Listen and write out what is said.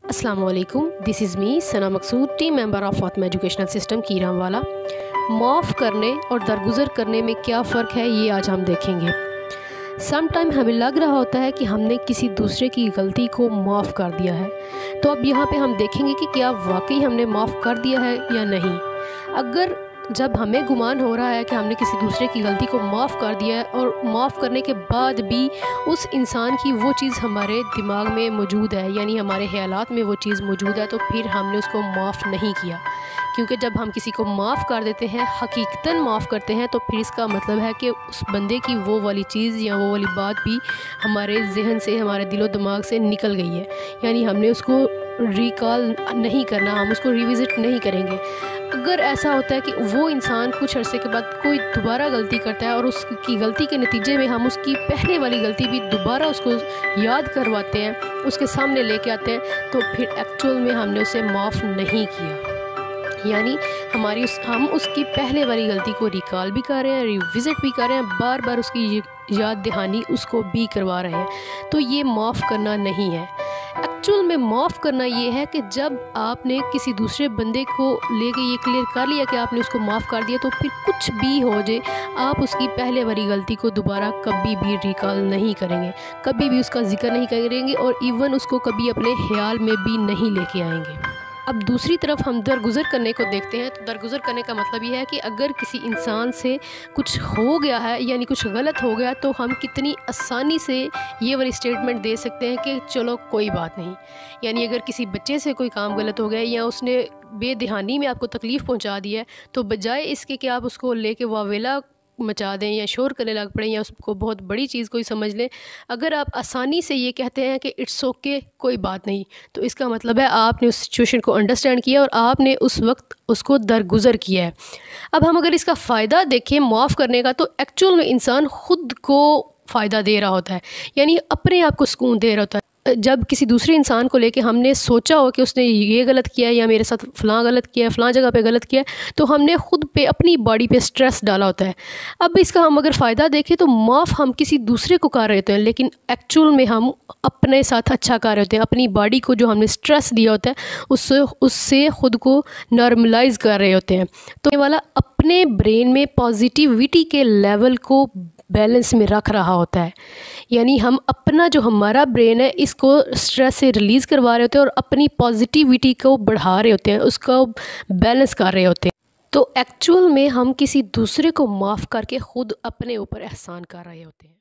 अस्सलाम वालेकुम, this is me Sana Maqsood, team member of Fatima educational system Kiramwala. माफ़ करने और दरगुज़र करने में क्या फ़र्क है, ये आज हम देखेंगे। सम टाइम हमें लग रहा होता है कि हमने किसी दूसरे की गलती को माफ़ कर दिया है, तो अब यहाँ पे हम देखेंगे कि क्या वाकई हमने माफ़ कर दिया है या नहीं। अगर जब हमें गुमान हो रहा है कि हमने किसी दूसरे की गलती को माफ़ कर दिया है और माफ़ करने के बाद भी उस इंसान की वो चीज़ हमारे दिमाग में मौजूद है, यानी हमारे ख़यालात में वो चीज़ मौजूद है, तो फिर हमने उसको माफ़ नहीं किया। क्योंकि जब हम किसी को माफ़ कर देते हैं, हकीकतन माफ़ करते हैं, तो फिर इसका मतलब है कि उस बंदे की वो वाली चीज़ या वो वाली बात भी हमारे जहन से, हमारे दिलो दिमाग से निकल गई है, यानी हमने उसको रिकॉल नहीं करना, हम उसको रिविज़िट नहीं करेंगे। अगर ऐसा होता है कि वो इंसान कुछ अरसे के बाद कोई दोबारा गलती करता है और उसकी गलती के नतीजे में हम उसकी पहले वाली गलती भी दोबारा उसको याद करवाते हैं, उसके सामने लेके आते हैं, तो फिर एक्चुअल में हमने उसे माफ़ नहीं किया। यानी हम उसकी पहले वाली गलती को रिकॉल भी कर रहे हैं, रिविज़िट भी कर रहे हैं, बार बार उसकी याद दहानी उसको भी करवा रहे हैं। तो ये माफ़ करना नहीं है। एक्चुअल में माफ़ करना ये है कि जब आपने किसी दूसरे बंदे को लेके ये क्लियर कर लिया कि आपने उसको माफ़ कर दिया, तो फिर कुछ भी हो जाए, आप उसकी पहले वाली गलती को दोबारा कभी भी रिकॉल नहीं करेंगे, कभी भी उसका जिक्र नहीं करेंगे और इवन उसको कभी अपने ख्याल में भी नहीं लेके आएंगे। अब दूसरी तरफ हम दरगुज़र करने को देखते हैं, तो दरगुज़र करने का मतलब ये है कि अगर किसी इंसान से कुछ हो गया है, यानी कुछ गलत हो गया, तो हम कितनी आसानी से ये वाली स्टेटमेंट दे सकते हैं कि चलो कोई बात नहीं। यानी अगर किसी बच्चे से कोई काम गलत हो गया या उसने बेदहानी में आपको तकलीफ़ पहुंचा दी है, तो बजाय इसके कि आप उसको लेके वावेला मचा दें या शोर करने लग पड़ें या उसको बहुत बड़ी चीज़ कोई समझ लें, अगर आप आसानी से ये कहते हैं कि इट्स ओके, कोई बात नहीं, तो इसका मतलब है आपने उस सिचुएशन को अंडरस्टैंड किया और आपने उस वक्त उसको दरगुज़र किया है। अब हम अगर इसका फ़ायदा देखें माफ़ करने का, तो एक्चुअल में इंसान ख़ुद को फ़ायदा दे रहा होता है, यानी अपने आप को सुकून दे रहा होता है। जब किसी दूसरे इंसान को लेके हमने सोचा हो कि उसने ये गलत किया है या मेरे साथ फ़लाँ गलत किया है, फ़लाँ जगह पे गलत किया है, तो हमने ख़ुद पे अपनी बॉडी पे स्ट्रेस डाला होता है। अब इसका हम अगर फ़ायदा देखें तो माफ़ हम किसी दूसरे को कर रहे होते हैं, लेकिन एक्चुअल में हम अपने साथ अच्छा कर रहे होते हैं। अपनी बॉडी को जो हमने स्ट्रेस दिया होता है उससे ख़ुद को नॉर्मलाइज़ कर रहे होते हैं। तो ये वाला अपने ब्रेन में पॉजिटिविटी के लेवल को बैलेंस में रख रहा होता है, यानी हम अपना जो हमारा ब्रेन है इसको स्ट्रेस से रिलीज़ करवा रहे होते हैं और अपनी पॉजिटिविटी को बढ़ा रहे होते हैं, उसको बैलेंस कर रहे होते हैं। तो एक्चुअल में हम किसी दूसरे को माफ़ करके ख़ुद अपने ऊपर एहसान कर रहे होते हैं।